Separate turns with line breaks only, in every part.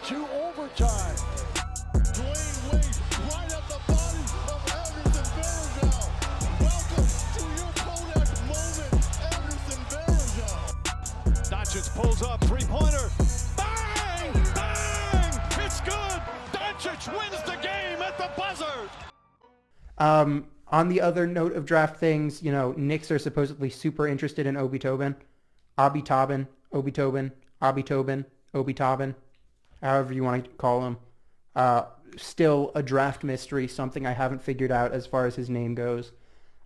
to overtime. Dwayne Wade right at the body of Anderson Varejao. Welcome to your Kodak moment, Anderson Varejao.
Doncic pulls up, three-pointer. Bang! Bang! It's good! Doncic wins the game at the buzzer!
On the other note of draft things, Knicks are supposedly super interested in Obi Toppin. Obi Toppin, Obi Toppin, Obi Toppin, Obi Toppin, however you want to call him. Still a draft mystery, something I haven't figured out as far as his name goes.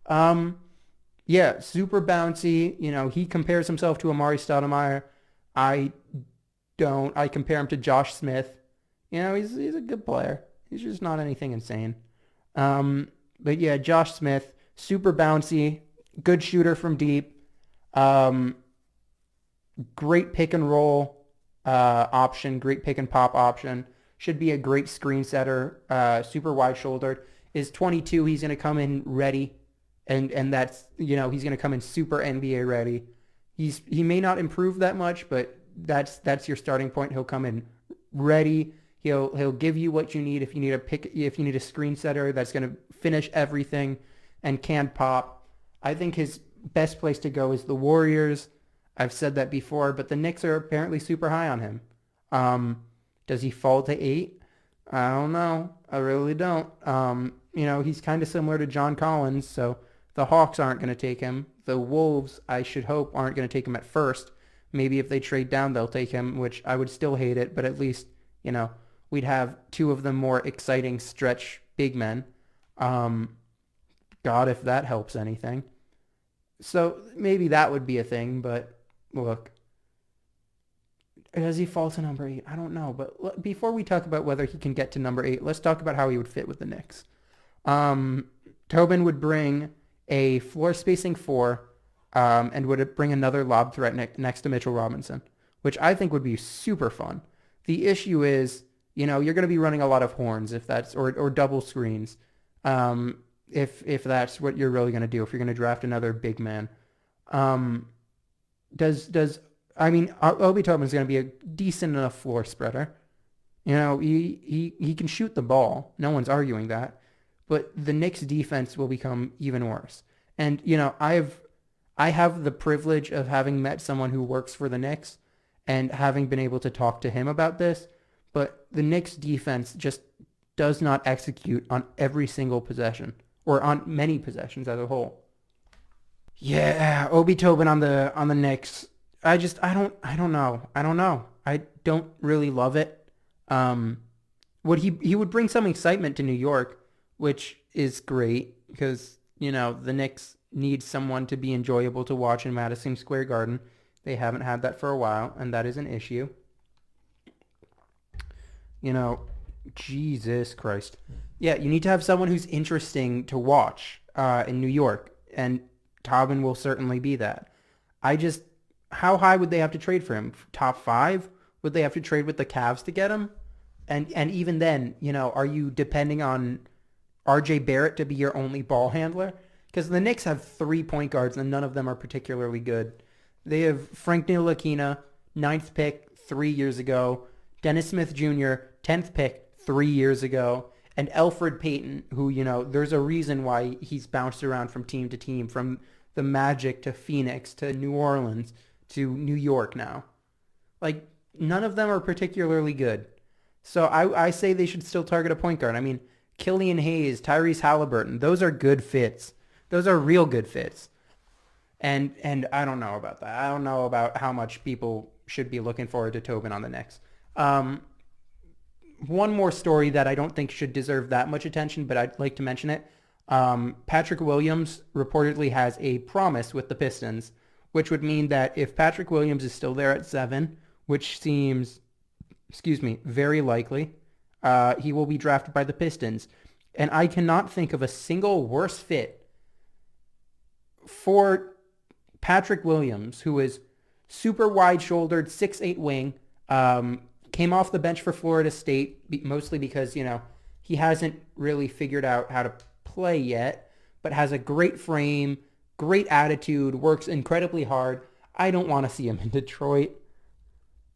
Yeah, super bouncy. He compares himself to Amari Stoudemire. I don't. I compare him to Josh Smith. He's a good player. He's just not anything insane. But yeah, Josh Smith, super bouncy, good shooter from deep, great pick and roll option, great pick and pop option. Should be a great screen setter, super wide shouldered. Is 22, he's going to come in ready, and that's, he's going to come in super NBA ready. He may not improve that much, but that's your starting point. He'll come in ready. He'll give you what you need if you need a screen setter that's going to finish everything and can pop. I think his best place to go is the Warriors. I've said that before, but the Knicks are apparently super high on him. Does he fall to 8? I don't know. I really don't. He's kind of similar to John Collins, so the Hawks aren't going to take him. The Wolves, I should hope, aren't going to take him at first. Maybe if they trade down, they'll take him, which I would still hate it, but at least, we'd have two of the more exciting stretch big men. God, if that helps anything. So maybe that would be a thing, but look, does he fall to number 8? I don't know. But before we talk about whether he can get to number 8, let's talk about how he would fit with the Knicks. Tobin would bring a floor spacing 4 and would bring another lob threat next to Mitchell Robinson, which I think would be super fun. The issue is, you're going to be running a lot of horns if that's or double screens. If that's what you're really going to do, if you're going to draft another big man. Obi Toppin's going to be a decent enough floor spreader. He can shoot the ball. No one's arguing that. But the Knicks defense will become even worse. And, I have the privilege of having met someone who works for the Knicks and having been able to talk to him about this. But the Knicks defense just does not execute on every single possession or on many possessions as a whole. Yeah, Obi Toppin on the Knicks. I don't know. I don't really love it. He would bring some excitement to New York, which is great because, the Knicks need someone to be enjoyable to watch in Madison Square Garden. They haven't had that for a while, and that is an issue. Jesus Christ. Yeah, you need to have someone who's interesting to watch in New York, and Toppin will certainly be that. How high would they have to trade for him? Top 5? Would they have to trade with the Cavs to get him? And even then, are you depending on R.J. Barrett to be your only ball handler? Because the Knicks have 3 point guards, and none of them are particularly good. They have Frank Ntilikina, 9th pick 3 years ago. Dennis Smith Jr., 10th pick 3 years ago. And Elfrid Payton, who, there's a reason why he's bounced around from team to team, from the Magic to Phoenix to New Orleans to New York now. None of them are particularly good. So I say they should still target a point guard. Killian Hayes, Tyrese Halliburton, those are good fits. Those are real good fits. And I don't know about that. I don't know about how much people should be looking forward to Tobin on the Knicks. One more story that I don't think should deserve that much attention, but I'd like to mention it. Patrick Williams reportedly has a promise with the Pistons, which would mean that if Patrick Williams is still there at 7, which seems, very likely, he will be drafted by the Pistons. And I cannot think of a single worse fit for Patrick Williams, who is super wide-shouldered, 6'8" wing, came off the bench for Florida State, mostly because, he hasn't really figured out how to play yet, but has a great frame, great attitude, works incredibly hard. I don't want to see him in Detroit.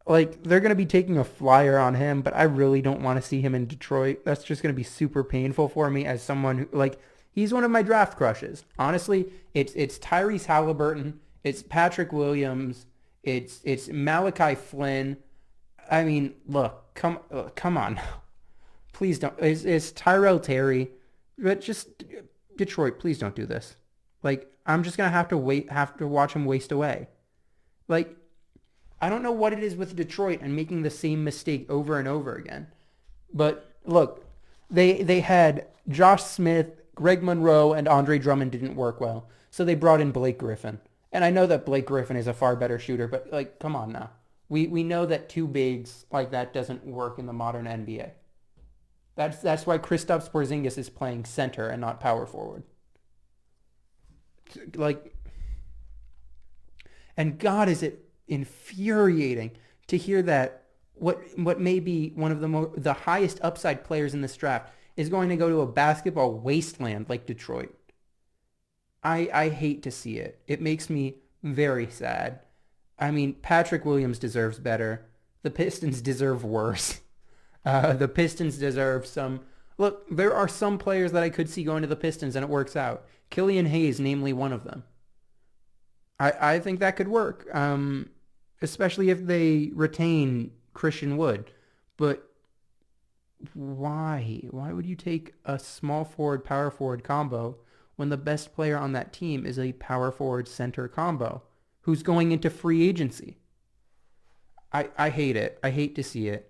Like, they're going to be taking a flyer on him, but I really don't want to see him in Detroit. That's just going to be super painful for me as someone who, like, he's one of my draft crushes. Honestly, it's Tyrese Halliburton, it's Patrick Williams, it's Malachi Flynn. I mean, look, come on. Please don't. It's Tyrell Terry. But just Detroit, please don't do this. Like, I'm just going to have to watch him waste away. Like, I don't know what it is with Detroit and making the same mistake over and over again. But look, they had Josh Smith, Greg Monroe, and Andre Drummond didn't work well. So they brought in Blake Griffin. And I know that Blake Griffin is a far better shooter, but like, come on now. We know that two bigs like that doesn't work in the modern NBA. That's why Kristaps Porzingis is playing center and not power forward. Like, and God, is it infuriating to hear that what may be one of the highest upside players in this draft is going to go to a basketball wasteland like Detroit. I hate to see it. It makes me very sad. I mean, Patrick Williams deserves better. The Pistons deserve worse. The Pistons deserve some... Look, there are some players that I could see going to the Pistons and it works out. Killian Hayes, namely one of them. I think that could work, especially if they retain Christian Wood. But why? Why would you take a small forward, power forward combo when the best player on that team is a power forward center combo who's going into free agency? I hate it. I hate to see it.